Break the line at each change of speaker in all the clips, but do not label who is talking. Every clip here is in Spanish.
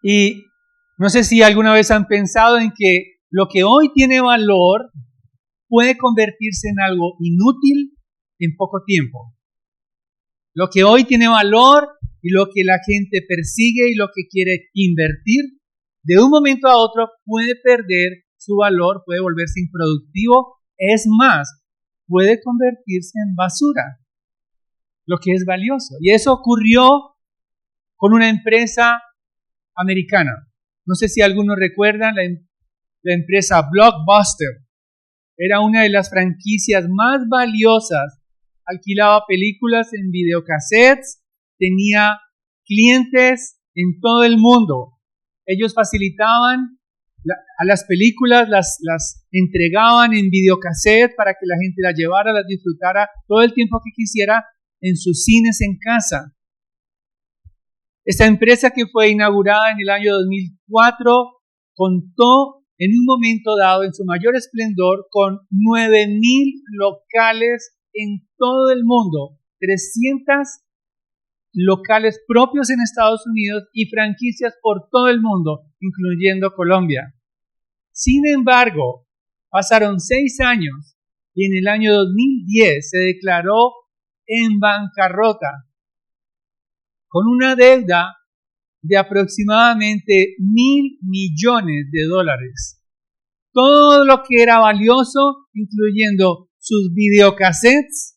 Y no sé si alguna vez han pensado en que lo que hoy tiene valor puede convertirse en algo inútil en poco tiempo. Lo que hoy tiene valor y lo que la gente persigue y lo que quiere invertir, de un momento a otro puede perder su valor, puede volverse improductivo, es más, puede convertirse en basura, lo que es valioso. Y eso ocurrió con una empresa americana. No sé si algunos recuerdan la empresa Blockbuster. Era una de las franquicias más valiosas. Alquilaba películas en videocassettes, tenía clientes en todo el mundo. Ellos facilitaban a las películas, las entregaban en videocassette para que la gente las llevara, las disfrutara todo el tiempo que quisiera en sus cines en casa. Esta empresa, que fue inaugurada en el año 2004, contó en un momento dado, en su mayor esplendor, con 9,000 locales en todo el mundo, 300 locales propios en Estados Unidos y franquicias por todo el mundo, incluyendo Colombia. Sin embargo, pasaron 6 años y en el año 2010 se declaró en bancarrota, con una deuda de aproximadamente $1,000 millones. Todo lo que era valioso, incluyendo sus videocassettes,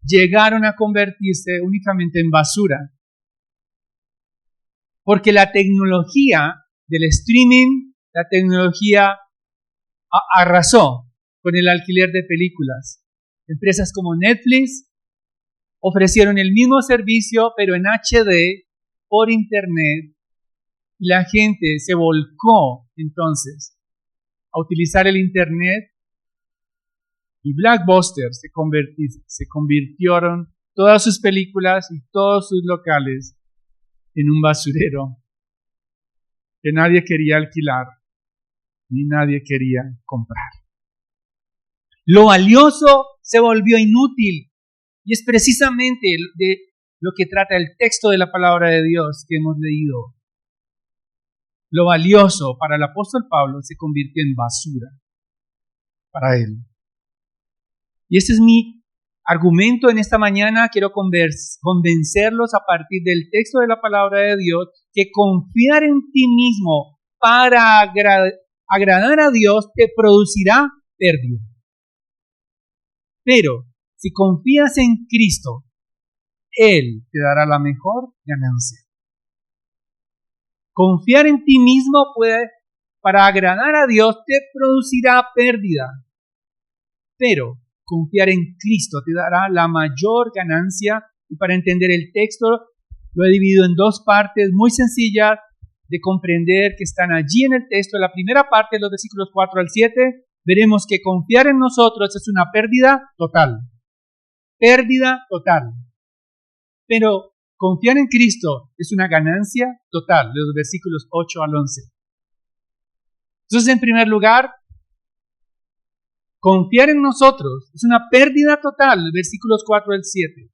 llegaron a convertirse únicamente en basura. Porque la tecnología del streaming, la tecnología arrasó con el alquiler de películas. Empresas como Netflix ofrecieron el mismo servicio, pero en HD, por internet. La gente se volcó entonces a utilizar el internet y Blockbuster se convirtieron todas sus películas y todos sus locales en un basurero que nadie quería alquilar ni nadie quería comprar. Lo valioso se volvió inútil y es precisamente de lo que trata el texto de la palabra de Dios que hemos leído. Lo valioso para el apóstol Pablo se convirtió en basura para él. Y este es mi argumento en esta mañana. Quiero convencerlos a partir del texto de la palabra de Dios que confiar en ti mismo para agradar a Dios te producirá pérdida. Pero si confías en Cristo, Él te dará la mejor ganancia. Confiar en ti mismo para agradar a Dios, te producirá pérdida. Pero confiar en Cristo te dará la mayor ganancia. Y para entender el texto, lo he dividido en 2 partes muy sencillas de comprender que están allí en el texto. En la primera parte, los versículos 4 al 7, veremos que confiar en nosotros es una pérdida total. Pérdida total. Pero confiar en Cristo es una ganancia total, de los versículos 8 al 11. Entonces, en primer lugar, confiar en nosotros es una pérdida total, versículos 4 al 7.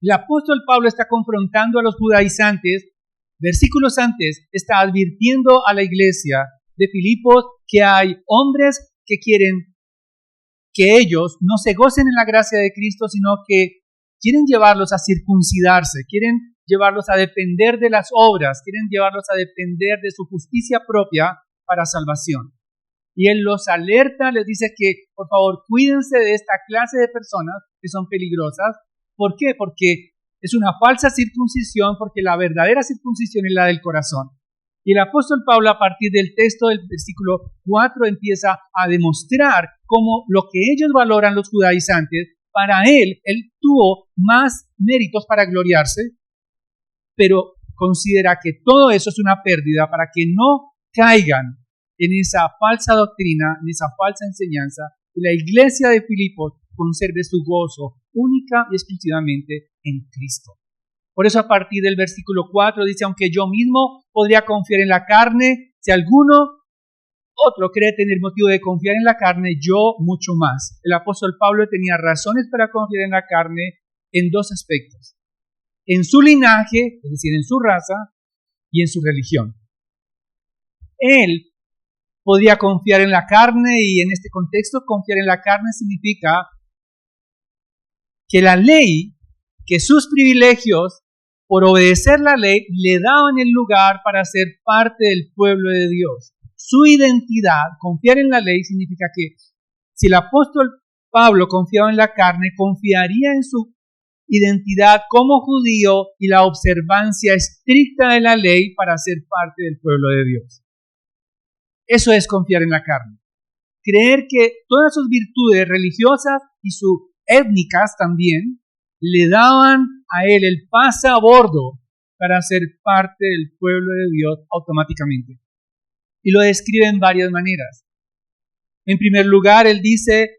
El apóstol Pablo está confrontando a los judaizantes. Versículos antes está advirtiendo a la iglesia de Filipos que hay hombres que quieren que ellos no se gocen en la gracia de Cristo, sino que quieren llevarlos a circuncidarse, quieren llevarlos a depender de las obras, quieren llevarlos a depender de su justicia propia para salvación. Y él los alerta, les dice que por favor cuídense de esta clase de personas que son peligrosas. ¿Por qué? Porque es una falsa circuncisión, porque la verdadera circuncisión es la del corazón. Y el apóstol Pablo, a partir del texto del versículo 4, empieza a demostrar cómo lo que ellos valoran, los judaizantes, para él tuvo más méritos para gloriarse, pero considera que todo eso es una pérdida para que no caigan en esa falsa doctrina, en esa falsa enseñanza, y la iglesia de Filipos conserve su gozo única y exclusivamente en Cristo. Por eso, a partir del versículo 4 dice: aunque yo mismo podría confiar en la carne, si alguno otro cree tener motivo de confiar en la carne, yo mucho más. El apóstol Pablo tenía razones para confiar en la carne en 2 aspectos: en su linaje, es decir, en su raza, y en su religión. Él podía confiar en la carne, y en este contexto confiar en la carne significa que la ley, que sus privilegios por obedecer la ley le daban el lugar para ser parte del pueblo de Dios. Su identidad, confiar en la ley, significa que si el apóstol Pablo confiaba en la carne, confiaría en su identidad como judío y la observancia estricta de la ley para ser parte del pueblo de Dios. Eso es confiar en la carne. Creer que todas sus virtudes religiosas y sus étnicas también le daban a él el pasabordo para ser parte del pueblo de Dios automáticamente. Y lo describe en varias maneras. En primer lugar, él dice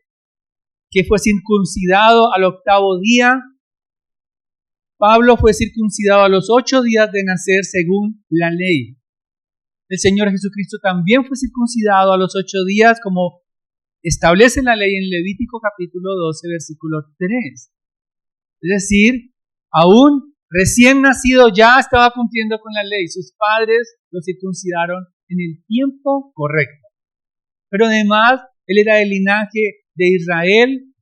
que fue circuncidado al 8º día. Pablo fue circuncidado a los 8 días de nacer según la ley. El Señor Jesucristo también fue circuncidado a los 8 días, como establece la ley en Levítico capítulo 12, versículo 3. Es decir, aún recién nacido ya estaba cumpliendo con la ley. Sus padres lo circuncidaron en el tiempo correcto. Pero además, él era del linaje de Israel.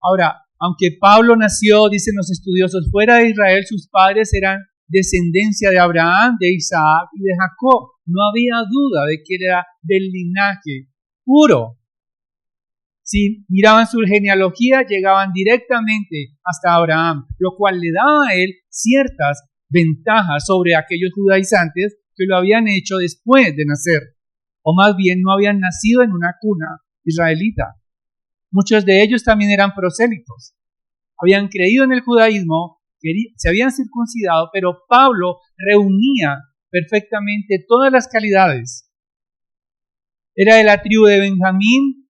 Ahora, aunque Pablo nació, dicen los estudiosos, fuera de Israel, sus padres eran descendencia de Abraham, de Isaac y de Jacob. No había duda de que era del linaje puro. Si miraban su genealogía, llegaban directamente hasta Abraham, lo cual le daba a él ciertas ventajas sobre aquellos judaizantes que lo habían hecho después de nacer, o más bien no habían nacido en una cuna israelita. Muchos de ellos también eran prosélitos. Habían creído en el judaísmo, se habían circuncidado, pero Pablo reunía perfectamente todas las calidades. Era de la tribu de Benjamín.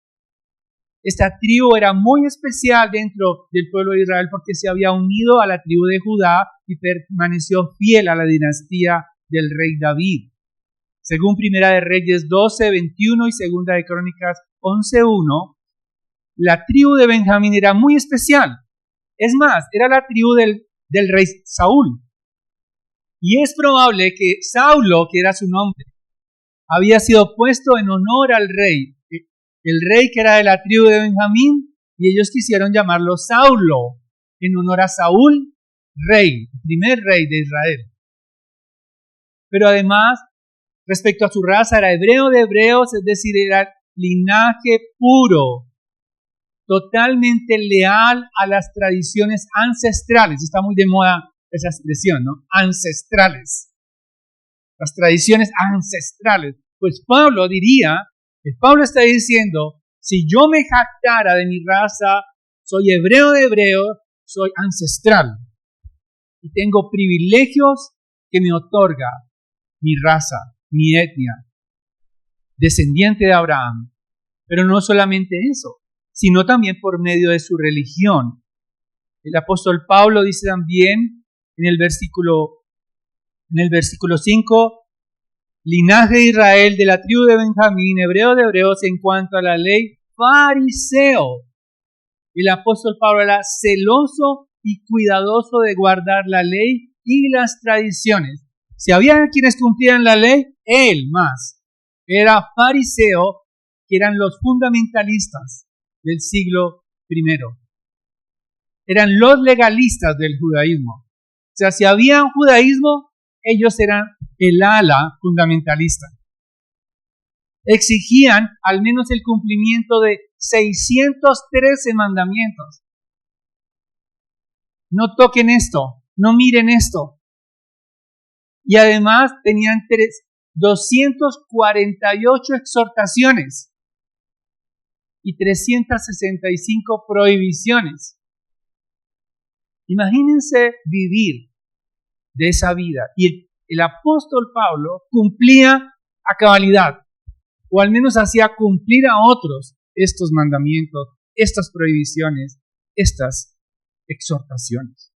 Esta tribu era muy especial dentro del pueblo de Israel porque se había unido a la tribu de Judá y permaneció fiel a la dinastía del rey David. Según Primera de Reyes 12, 21 y Segunda de Crónicas 11, 1, la tribu de Benjamín era muy especial. Es más, era la tribu del rey Saúl. Y es probable que Saulo, que era su nombre, había sido puesto en honor al rey. El rey que era de la tribu de Benjamín, y ellos quisieron llamarlo Saulo, en honor a Saúl, rey, el primer rey de Israel. Pero además, respecto a su raza, era hebreo de hebreos, es decir, era linaje puro, totalmente leal a las tradiciones ancestrales. Está muy de moda esa expresión, ¿no? Ancestrales. Las tradiciones ancestrales. Pues Pablo está diciendo, si yo me jactara de mi raza, soy hebreo de hebreos, soy ancestral. Y tengo privilegios que me otorga mi raza, mi etnia, descendiente de Abraham. Pero no solamente eso, sino también por medio de su religión. El apóstol Pablo dice también en el versículo 5, linaje de Israel, de la tribu de Benjamín, hebreo de hebreos, en cuanto a la ley, fariseo. El apóstol Pablo era celoso y cuidadoso de guardar la ley y las tradiciones. Si había quienes cumplían la ley, él más. Era fariseo, que eran los fundamentalistas del siglo I. Eran los legalistas del judaísmo. O sea, si había un judaísmo, ellos eran el ala fundamentalista. Exigían al menos el cumplimiento de 613 mandamientos. No toquen esto, no miren esto. Y además tenían 248 exhortaciones y 365 prohibiciones. Imagínense vivir de esa vida. Y el apóstol Pablo cumplía a cabalidad, o al menos hacía cumplir a otros estos mandamientos, estas prohibiciones, estas exhortaciones.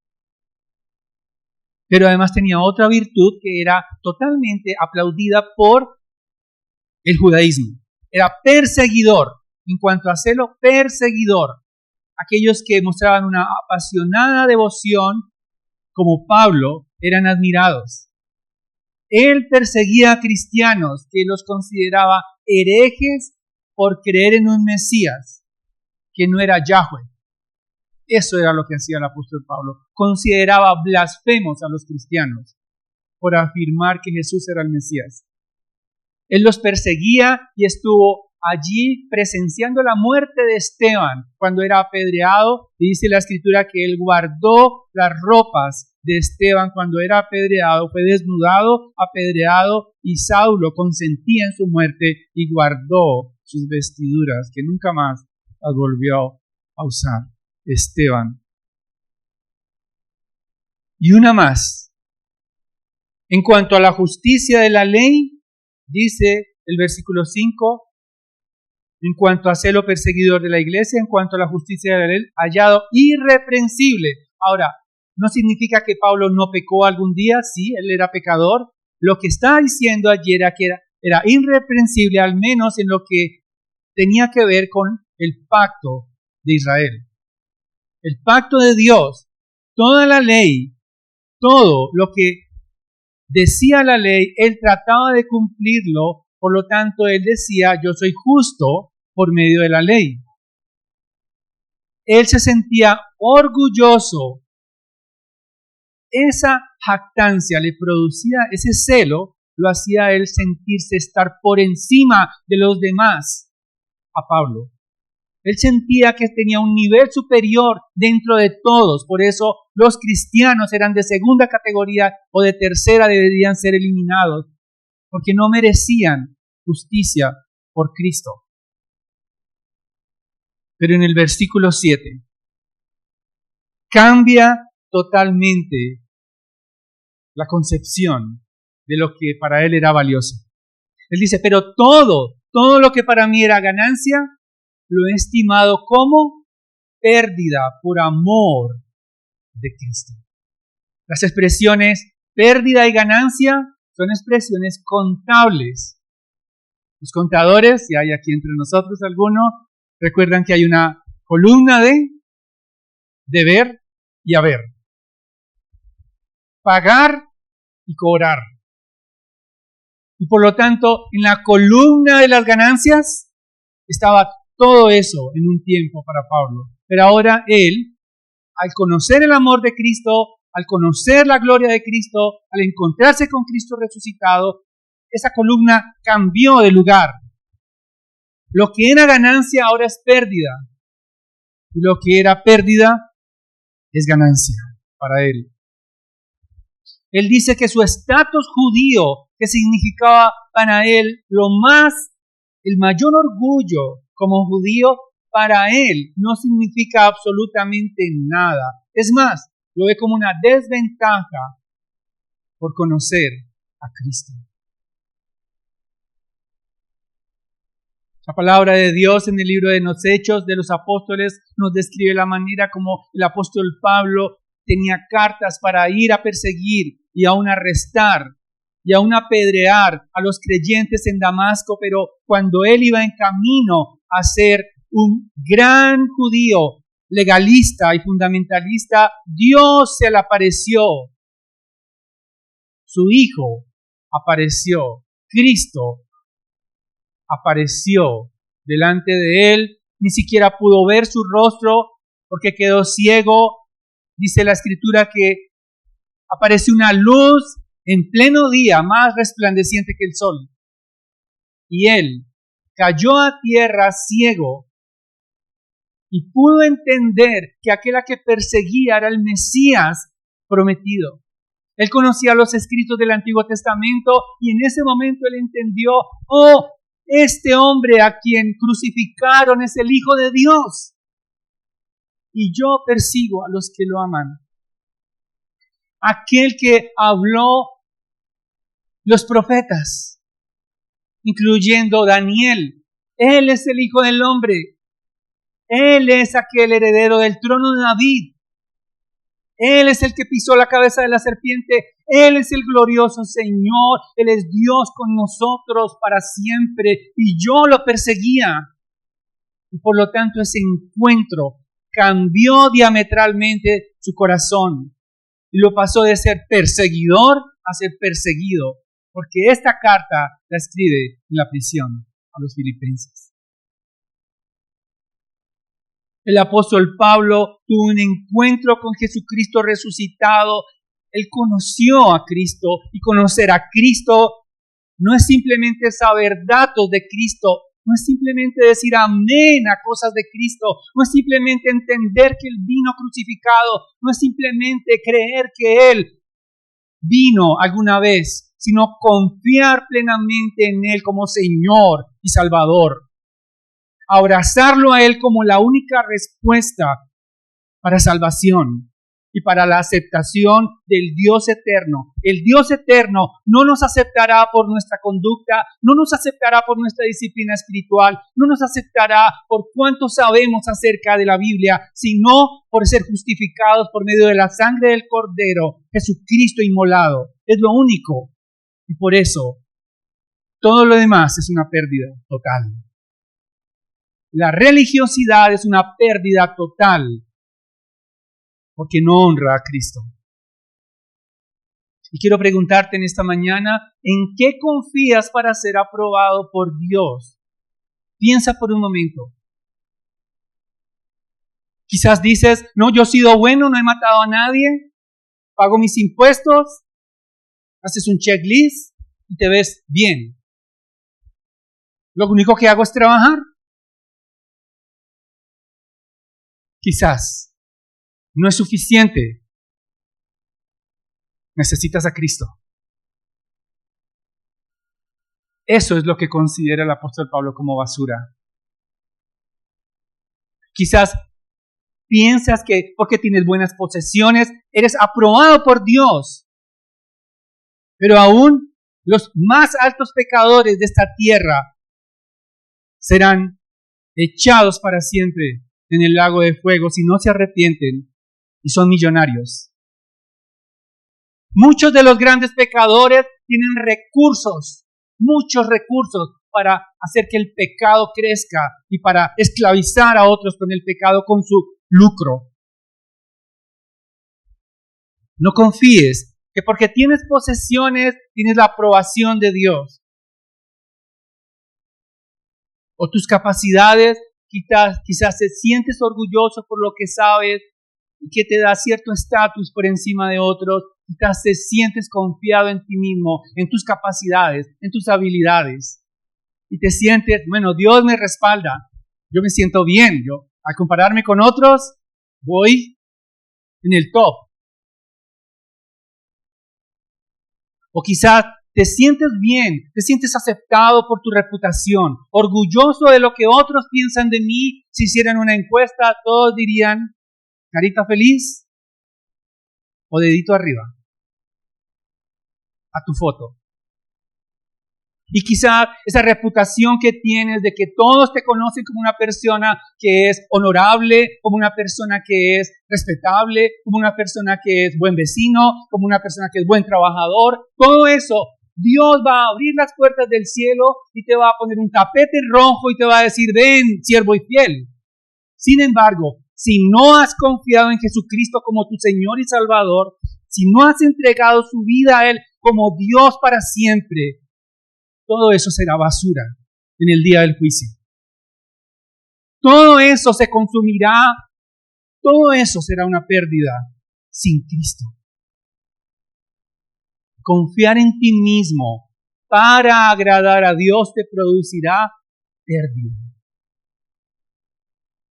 Pero además tenía otra virtud que era totalmente aplaudida por el judaísmo. Era perseguidor. En cuanto a celo, perseguidor. Aquellos que mostraban una apasionada devoción, como Pablo, eran admirados. Él perseguía a cristianos que los consideraba herejes por creer en un Mesías que no era Yahweh. Eso era lo que hacía el apóstol Pablo. Consideraba blasfemos a los cristianos por afirmar que Jesús era el Mesías. Él los perseguía y estuvo allí presenciando la muerte de Esteban cuando era apedreado. Y dice la Escritura que él guardó las ropas de Esteban cuando era apedreado, fue desnudado, apedreado, y Saulo consentía en su muerte y guardó sus vestiduras, que nunca más las volvió a usar Esteban. Y una más. En cuanto a la justicia de la ley, dice el versículo 5, en cuanto a celo perseguidor de la iglesia, en cuanto a la justicia de la ley, hallado irreprensible. Ahora, no significa que Pablo no pecó algún día, sí, él era pecador. Lo que está diciendo allí era que era irreprensible, al menos en lo que tenía que ver con el pacto de Israel. El pacto de Dios, toda la ley, todo lo que decía la ley, él trataba de cumplirlo, por lo tanto él decía, yo soy justo por medio de la ley. Él se sentía orgulloso. Esa jactancia le producía, ese celo, lo hacía él sentirse estar por encima de los demás a Pablo. Él sentía que tenía un nivel superior dentro de todos. Por eso los cristianos eran de segunda categoría o de tercera, deberían ser eliminados, porque no merecían justicia por Cristo. Pero en el versículo 7 cambia totalmente la concepción de lo que para él era valioso. Él dice, pero todo lo que para mí era ganancia, lo he estimado como pérdida por amor de Cristo. Las expresiones pérdida y ganancia son expresiones contables. Los contadores, si hay aquí entre nosotros alguno, recuerdan que hay una columna de deber y haber. Pagar y cobrar. Y por lo tanto, en la columna de las ganancias estaba todo eso en un tiempo para Pablo. Pero ahora él, al conocer el amor de Cristo, al conocer la gloria de Cristo, al encontrarse con Cristo resucitado, esa columna cambió de lugar. Lo que era ganancia ahora es pérdida. Y lo que era pérdida es ganancia para él. Él dice que su estatus judío, que significaba para él el mayor orgullo como judío, para él no significa absolutamente nada. Es más, lo ve como una desventaja por conocer a Cristo. La palabra de Dios en el libro de los Hechos de los Apóstoles nos describe la manera como el apóstol Pablo tenía cartas para ir a perseguir y aún arrestar y aún apedrear a los creyentes en Damasco, pero cuando él iba en camino a ser un gran judío legalista y fundamentalista, Dios se le apareció. Su Hijo apareció. Cristo apareció delante de él. Ni siquiera pudo ver su rostro porque quedó ciego. Dice la Escritura que apareció una luz en pleno día, más resplandeciente que el sol. Y él cayó a tierra ciego y pudo entender que aquel a que perseguía era el Mesías prometido. Él conocía los escritos del Antiguo Testamento y en ese momento él entendió, este hombre a quien crucificaron es el Hijo de Dios. Y yo persigo a los que lo aman. Aquel que habló los profetas, incluyendo Daniel. Él es el Hijo del Hombre. Él es aquel heredero del trono de David. Él es el que pisó la cabeza de la serpiente. Él es el glorioso Señor. Él es Dios con nosotros para siempre. Y yo lo perseguía. Y por lo tanto ese encuentro cambió diametralmente su corazón. Y lo pasó de ser perseguidor a ser perseguido. porque esta carta la escribe en la prisión a los filipenses. El apóstol Pablo tuvo un encuentro con Jesucristo resucitado. Él conoció a Cristo, y conocer a Cristo no es simplemente saber datos de Cristo, no es simplemente decir amén a cosas de Cristo, no es simplemente entender que Él vino crucificado, no es simplemente creer que Él vino alguna vez, sino confiar plenamente en Él como Señor y Salvador. Abrazarlo a Él como la única respuesta para salvación y para la aceptación del Dios eterno. El Dios eterno no nos aceptará por nuestra conducta, no nos aceptará por nuestra disciplina espiritual, no nos aceptará por cuánto sabemos acerca de la Biblia, sino por ser justificados por medio de la sangre del Cordero, Jesucristo inmolado. Es lo único. Y por eso, todo lo demás es una pérdida total. La religiosidad es una pérdida total, porque no honra a Cristo. Y quiero preguntarte en esta mañana, ¿en qué confías para ser aprobado por Dios? Piensa por un momento. Quizás dices, no, yo he sido bueno, no he matado a nadie, pago mis impuestos, haces un checklist y te ves bien. Lo único que hago es trabajar. Quizás no es suficiente. Necesitas a Cristo. Eso es lo que considera el apóstol Pablo como basura. Quizás piensas que porque tienes buenas posesiones, eres aprobado por Dios. Pero aún los más altos pecadores de esta tierra serán echados para siempre en el lago de fuego si no se arrepienten y son millonarios. Muchos de los grandes pecadores tienen recursos, muchos recursos para hacer que el pecado crezca y para esclavizar a otros con el pecado con su lucro. No confíes que porque tienes posesiones tienes la aprobación de Dios. O tus capacidades, quizás te sientes orgulloso por lo que sabes y que te da cierto estatus por encima de otros. Quizás te sientes confiado en ti mismo, en tus capacidades, en tus habilidades. Y te sientes, bueno, Dios me respalda. Yo me siento bien. Yo, al compararme con otros, voy en el top. O quizás te sientes bien, te sientes aceptado por tu reputación, orgulloso de lo que otros piensan de mí. Si hicieran una encuesta, todos dirían, carita feliz o dedito arriba a tu foto. Y quizá esa reputación que tienes de que todos te conocen como una persona que es honorable, como una persona que es respetable, como una persona que es buen vecino, como una persona que es buen trabajador, todo eso, Dios va a abrir las puertas del cielo y te va a poner un tapete rojo y te va a decir, ven, siervo y fiel. Sin embargo, si no has confiado en Jesucristo como tu Señor y Salvador, si no has entregado su vida a Él como Dios para siempre, todo eso será basura en el día del juicio. Todo eso se consumirá, todo eso será una pérdida sin Cristo. Confiar en ti mismo para agradar a Dios te producirá pérdida.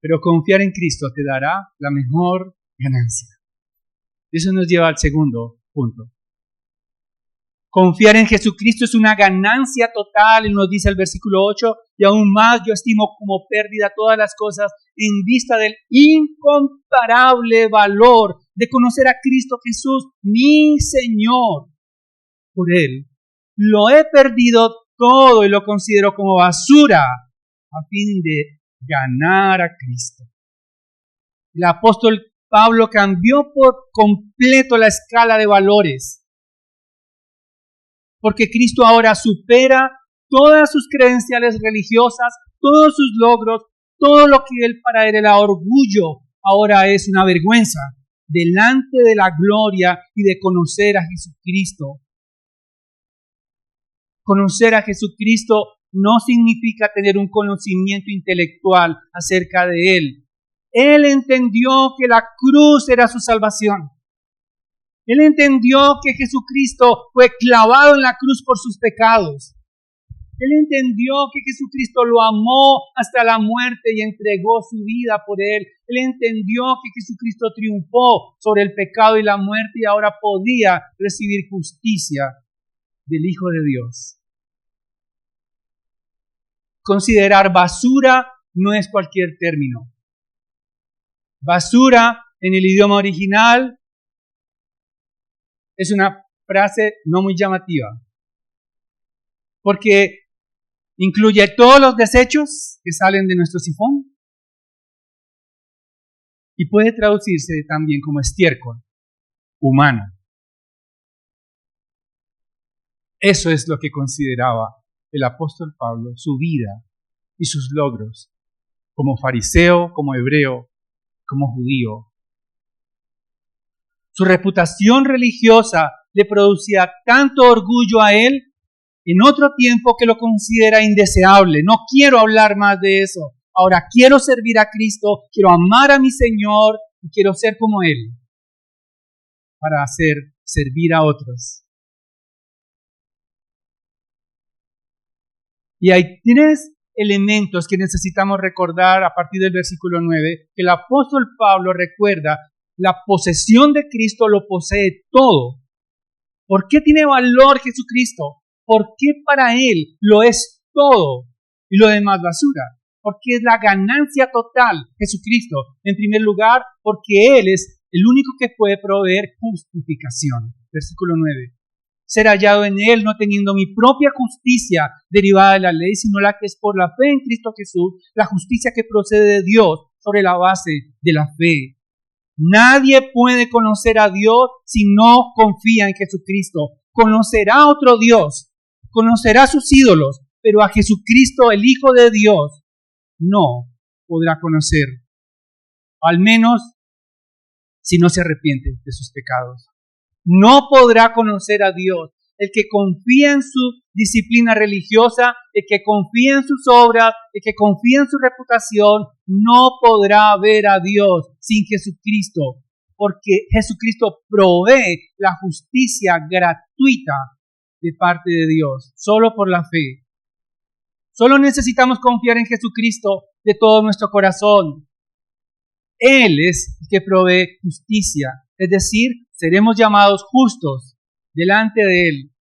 Pero confiar en Cristo te dará la mejor ganancia. Eso nos lleva al segundo punto. Confiar en Jesucristo es una ganancia total, y nos dice el versículo 8, y aún más yo estimo como pérdida todas las cosas en vista del incomparable valor de conocer a Cristo Jesús, mi Señor. Por Él lo he perdido todo y lo considero como basura a fin de ganar a Cristo. El apóstol Pablo cambió por completo la escala de valores, porque Cristo ahora supera todas sus credenciales religiosas, todos sus logros, todo lo que para él era orgullo, ahora es una vergüenza delante de la gloria y de conocer a Jesucristo. Conocer a Jesucristo no significa tener un conocimiento intelectual acerca de Él. Él entendió que la cruz era su salvación. Él entendió que Jesucristo fue clavado en la cruz por sus pecados. Él entendió que Jesucristo lo amó hasta la muerte y entregó su vida por Él. Él entendió que Jesucristo triunfó sobre el pecado y la muerte y ahora podía recibir justicia del Hijo de Dios. Considerar basura no es cualquier término. Basura en el idioma original es una frase no muy llamativa, porque incluye todos los desechos que salen de nuestro sifón y puede traducirse también como estiércol humano. Eso es lo que consideraba el apóstol Pablo, su vida y sus logros como fariseo, como hebreo, como judío. Su reputación religiosa le producía tanto orgullo a él en otro tiempo que lo considera indeseable. No quiero hablar más de eso. Ahora quiero servir a Cristo, quiero amar a mi Señor y quiero ser como Él para servir a otros. Y hay 3 elementos que necesitamos recordar a partir del versículo 9, que el apóstol Pablo recuerda. La posesión de Cristo lo posee todo. ¿Por qué tiene valor Jesucristo? ¿Por qué para Él lo es todo y lo demás basura? Porque es la ganancia total Jesucristo. En primer lugar, porque Él es el único que puede proveer justificación. Versículo 9. Ser hallado en Él no teniendo mi propia justicia derivada de la ley, sino la que es por la fe en Cristo Jesús, la justicia que procede de Dios sobre la base de la fe. Nadie puede conocer a Dios si no confía en Jesucristo. Conocerá a otro Dios, conocerá a sus ídolos, pero a Jesucristo, el Hijo de Dios, no podrá conocer. Al menos si no se arrepiente de sus pecados. No podrá conocer a Dios. El que confía en su disciplina religiosa, el que confía en sus obras, el que confía en su reputación, no podrá ver a Dios sin Jesucristo, porque Jesucristo provee la justicia gratuita de parte de Dios, solo por la fe. Solo necesitamos confiar en Jesucristo de todo nuestro corazón. Él es el que provee justicia, es decir, seremos llamados justos delante de Él,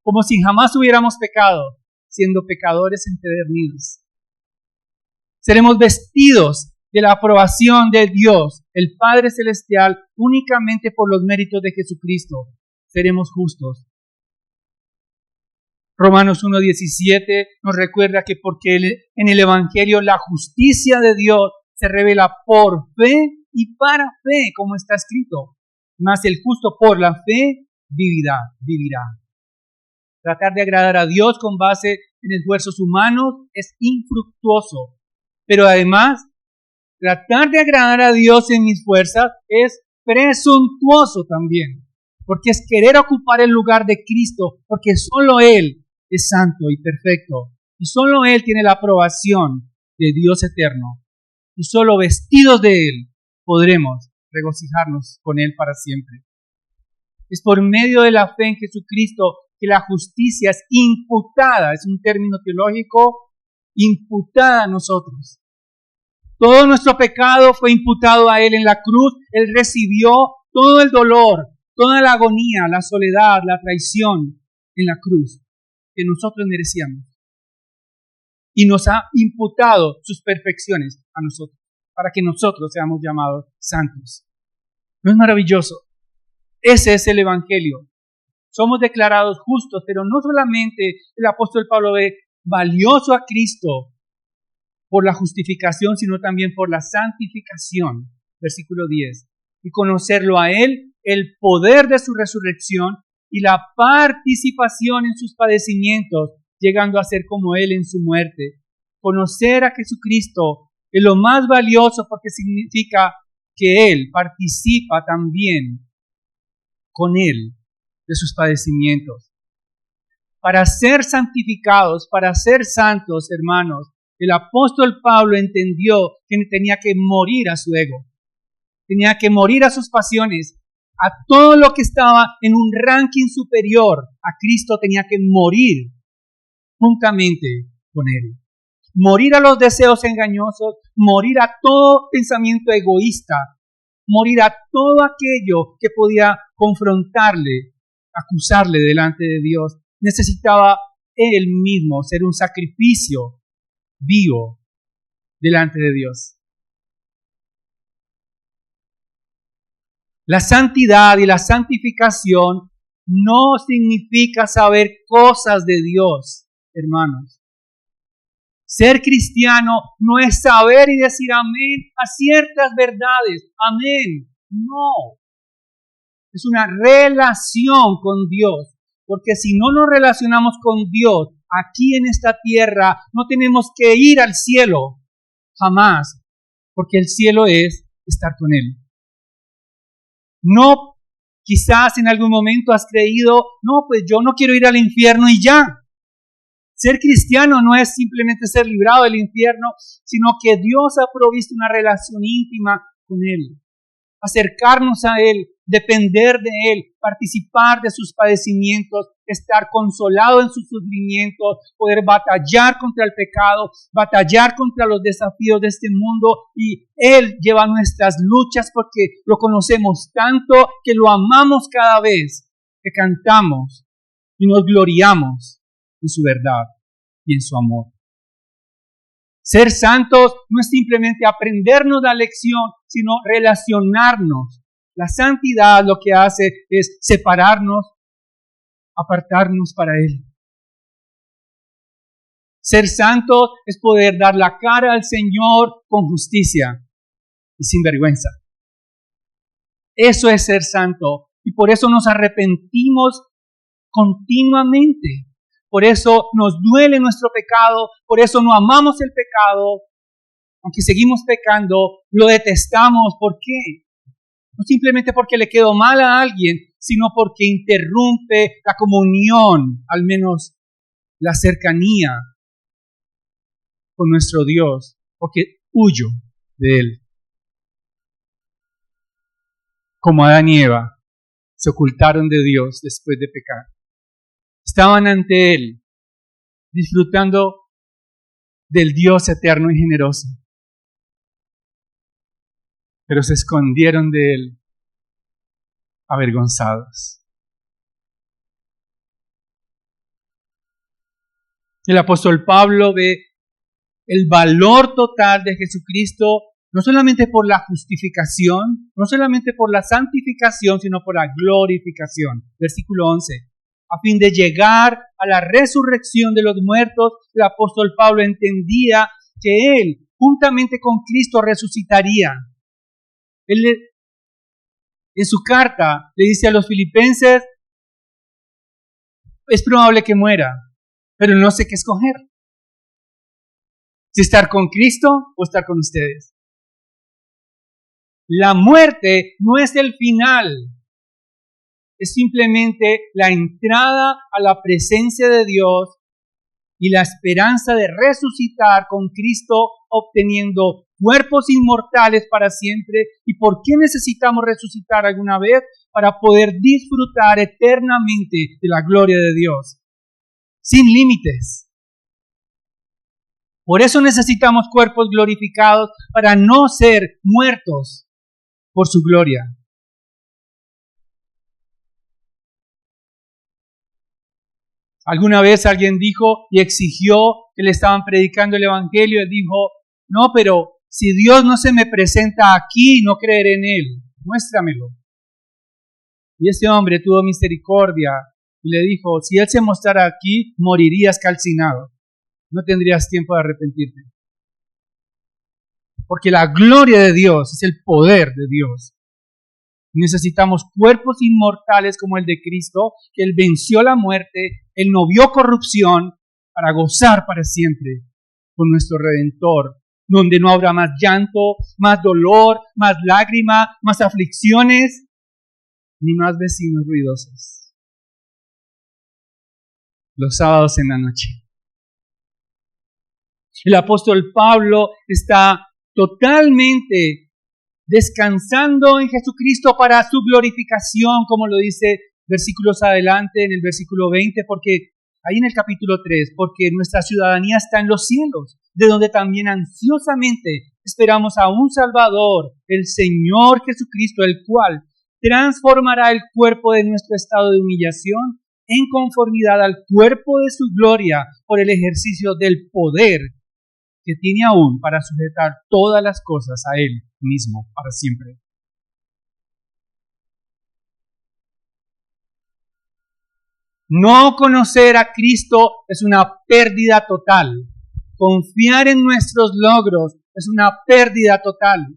como si jamás hubiéramos pecado, siendo pecadores empedernidos. Seremos vestidos de la aprobación de Dios, el Padre Celestial, únicamente por los méritos de Jesucristo. Seremos justos. Romanos 1:17 nos recuerda que porque en el Evangelio la justicia de Dios se revela por fe y para fe, como está escrito. Mas el justo por la fe vivirá. Tratar de agradar a Dios con base en esfuerzos humanos es infructuoso. Pero además, tratar de agradar a Dios en mis fuerzas es presuntuoso también. Porque es querer ocupar el lugar de Cristo, porque solo Él es santo y perfecto. Y solo Él tiene la aprobación de Dios eterno. Y solo vestidos de Él podremos regocijarnos con Él para siempre. Es por medio de la fe en Jesucristo que la justicia es imputada, es un término teológico, imputada a nosotros. Todo nuestro pecado fue imputado a Él en la cruz. Él recibió todo el dolor, toda la agonía, la soledad, la traición en la cruz que nosotros merecíamos. Y nos ha imputado sus perfecciones a nosotros, para que nosotros seamos llamados santos. ¿No es maravilloso? Ese es el Evangelio. Somos declarados justos, pero no solamente el apóstol Pablo ve valioso a Cristo por la justificación, sino también por la santificación. Versículo 10. Y conocerlo a Él, el poder de su resurrección y la participación en sus padecimientos, llegando a ser como Él en su muerte. Conocer a Jesucristo es lo más valioso porque significa que Él participa también con Él de sus padecimientos. para ser santificados, para ser santos, hermanos, el apóstol Pablo entendió que tenía que morir a su ego, tenía que morir a sus pasiones, a todo lo que estaba en un ranking superior a Cristo tenía que morir juntamente con Él. Morir a los deseos engañosos, morir a todo pensamiento egoísta, morir a todo aquello que podía confrontarle, acusarle delante de Dios. Necesitaba Él mismo ser un sacrificio vivo delante de Dios. La santidad y la santificación no significa saber cosas de Dios, hermanos. Ser cristiano no es saber y decir amén a ciertas verdades. Amén. No. Es una relación con Dios. Porque si no nos relacionamos con Dios aquí en esta tierra, no tenemos que ir al cielo. Jamás. Porque el cielo es estar con Él. No, quizás en algún momento has creído, no, pues yo no quiero ir al infierno y ya. Ser cristiano no es simplemente ser librado del infierno, sino que Dios ha provisto una relación íntima con Él. Acercarnos a Él, depender de Él, participar de sus padecimientos, estar consolado en sus sufrimientos, poder batallar contra el pecado, batallar contra los desafíos de este mundo. Y Él lleva nuestras luchas porque lo conocemos tanto que lo amamos cada vez que cantamos y nos gloriamos en su verdad y en su amor. Ser santos no es simplemente aprendernos la lección, sino relacionarnos. La santidad lo que hace es separarnos, apartarnos para Él. Ser santos es poder dar la cara al Señor con justicia y sin vergüenza. Eso es ser santo y por eso nos arrepentimos continuamente. Por eso nos duele nuestro pecado, por eso no amamos el pecado. Aunque seguimos pecando, lo detestamos. ¿Por qué? No simplemente porque le quedó mal a alguien, sino porque interrumpe la comunión, al menos la cercanía con nuestro Dios, porque huyo de Él. Como Adán y Eva se ocultaron de Dios después de pecar. Estaban ante Él, disfrutando del Dios eterno y generoso. Pero se escondieron de Él, avergonzados. El apóstol Pablo ve el valor total de Jesucristo, no solamente por la justificación, no solamente por la santificación, sino por la glorificación. Versículo 11. A fin de llegar a la resurrección de los muertos, el apóstol Pablo entendía que él, juntamente con Cristo, resucitaría. Él, en su carta, le dice a los filipenses, es probable que muera, pero no sé qué escoger. Si estar con Cristo o estar con ustedes. La muerte no es el final. Es simplemente la entrada a la presencia de Dios y la esperanza de resucitar con Cristo, obteniendo cuerpos inmortales para siempre. ¿Y por qué necesitamos resucitar alguna vez? Para poder disfrutar eternamente de la gloria de Dios, sin límites. Por eso necesitamos cuerpos glorificados, para no ser muertos por su gloria. Alguna vez alguien dijo y exigió que le estaban predicando el Evangelio. Él dijo, no, pero si Dios no se me presenta aquí, no creeré en Él. Muéstramelo. Y ese hombre tuvo misericordia y le dijo, si Él se mostrara aquí, morirías calcinado. No tendrías tiempo de arrepentirte. Porque la gloria de Dios es el poder de Dios. Necesitamos cuerpos inmortales como el de Cristo, que Él venció la muerte, Él no vio corrupción, para gozar para siempre con nuestro Redentor, donde no habrá más llanto, más dolor, más lágrima, más aflicciones, ni más vecinos ruidosos. los sábados en la noche. El apóstol Pablo está totalmente descansando en Jesucristo para su glorificación, como lo dice versículos adelante en el versículo 20, porque ahí en el capítulo 3, porque nuestra ciudadanía está en los cielos, de donde también ansiosamente esperamos a un Salvador, el Señor Jesucristo, el cual transformará el cuerpo de nuestro estado de humillación en conformidad al cuerpo de su gloria por el ejercicio del poder que tiene aún para sujetar todas las cosas a Él mismo para siempre. No conocer a Cristo es una pérdida total. Confiar en nuestros logros es una pérdida total.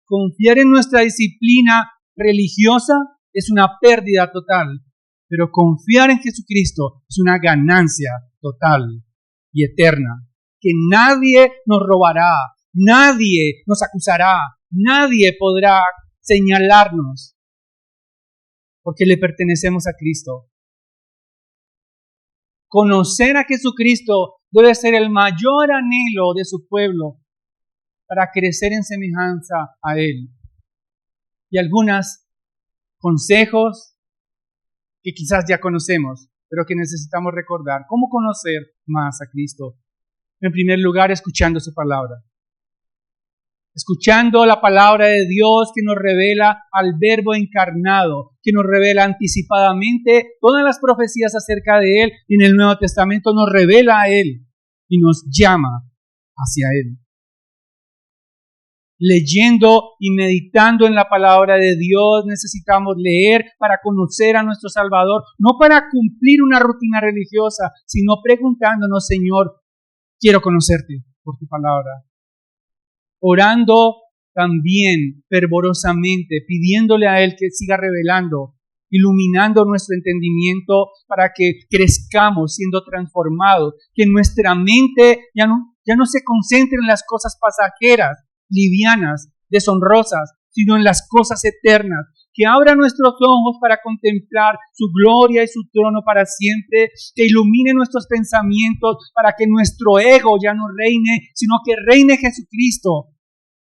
Confiar en nuestra disciplina religiosa es una pérdida total. Pero confiar en Jesucristo es una ganancia total y eterna. Que nadie nos robará, nadie nos acusará, nadie podrá señalarnos, porque le pertenecemos a Cristo. Conocer a Jesucristo debe ser el mayor anhelo de su pueblo para crecer en semejanza a Él. Y algunos consejos que quizás ya conocemos, pero que necesitamos recordar. ¿Cómo conocer más a Cristo? En primer lugar, escuchando su palabra. Escuchando la palabra de Dios que nos revela al Verbo encarnado, que nos revela anticipadamente todas las profecías acerca de Él, y en el Nuevo Testamento nos revela a Él y nos llama hacia Él. Leyendo y meditando en la palabra de Dios, necesitamos leer para conocer a nuestro Salvador, no para cumplir una rutina religiosa, sino preguntándonos, Señor, quiero conocerte por tu palabra. Orando también fervorosamente, pidiéndole a Él que siga revelando, iluminando nuestro entendimiento para que crezcamos siendo transformados, que nuestra mente ya no se concentre en las cosas pasajeras, livianas, deshonrosas, sino en las cosas eternas. Que abra nuestros ojos para contemplar su gloria y su trono para siempre, que ilumine nuestros pensamientos para que nuestro ego ya no reine, sino que reine Jesucristo,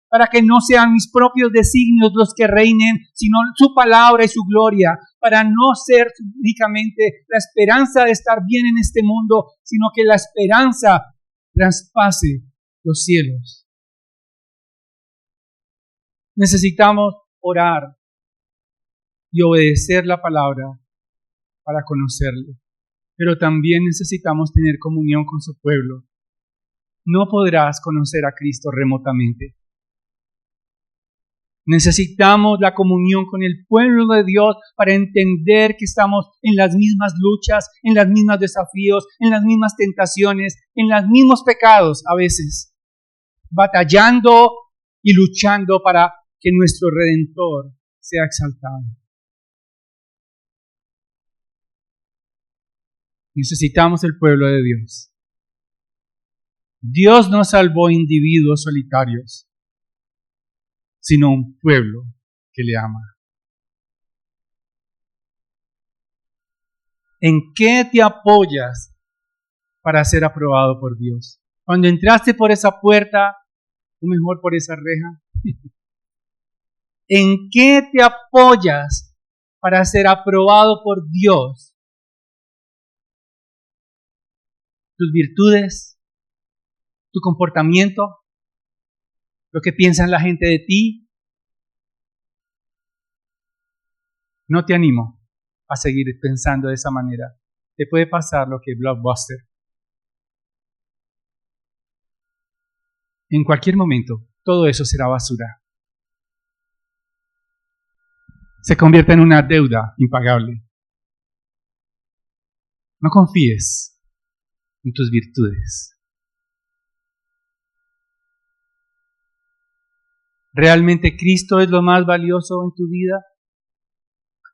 para que no sean mis propios designios los que reinen, sino su palabra y su gloria, para no ser únicamente la esperanza de estar bien en este mundo, sino que la esperanza traspase los cielos. Necesitamos orar y obedecer la palabra para conocerle. Pero también necesitamos tener comunión con su pueblo. No podrás conocer a Cristo remotamente. Necesitamos la comunión con el pueblo de Dios para entender que estamos en las mismas luchas, en los mismos desafíos, en las mismas tentaciones, en los mismos pecados a veces, batallando y luchando para que nuestro Redentor sea exaltado. Necesitamos el pueblo de Dios. Dios no salvó individuos solitarios, sino un pueblo que le ama. ¿En qué te apoyas para ser aprobado por Dios? Cuando entraste por esa puerta, o mejor por esa reja, ¿en qué te apoyas para ser aprobado por Dios? ¿Tus virtudes? ¿Tu comportamiento? ¿Lo que piensa la gente de ti? No te animo a seguir pensando de esa manera. Te puede pasar lo que Blockbuster. En cualquier momento, todo eso será basura. Se convierte en una deuda impagable. No confíes en tus virtudes. ¿Realmente Cristo es lo más valioso en tu vida?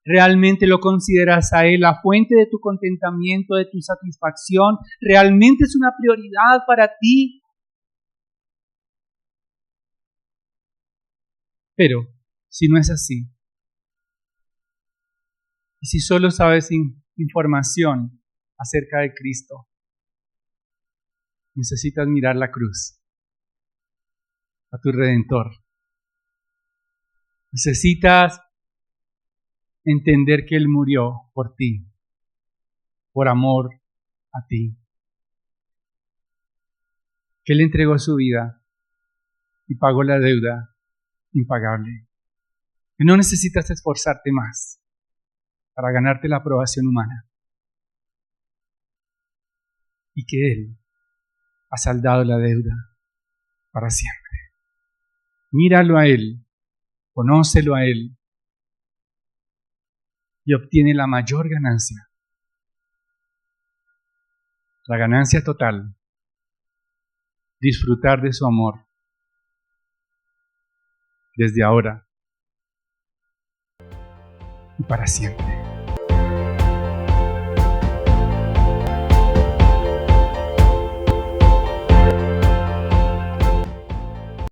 ¿Realmente lo consideras a Él la fuente de tu contentamiento, de tu satisfacción? ¿Realmente es una prioridad para ti? Pero, si no es así, y si solo sabes información acerca de Cristo, necesitas mirar la cruz, a tu Redentor. Necesitas entender que Él murió por ti, por amor a ti. Que Él entregó su vida y pagó la deuda impagable. Que no necesitas esforzarte más para ganarte la aprobación humana. Y que Él ha saldado la deuda para siempre. Míralo a Él, conócelo a Él y obtiene la mayor ganancia. La ganancia total. Disfrutar de su amor desde ahora y para siempre.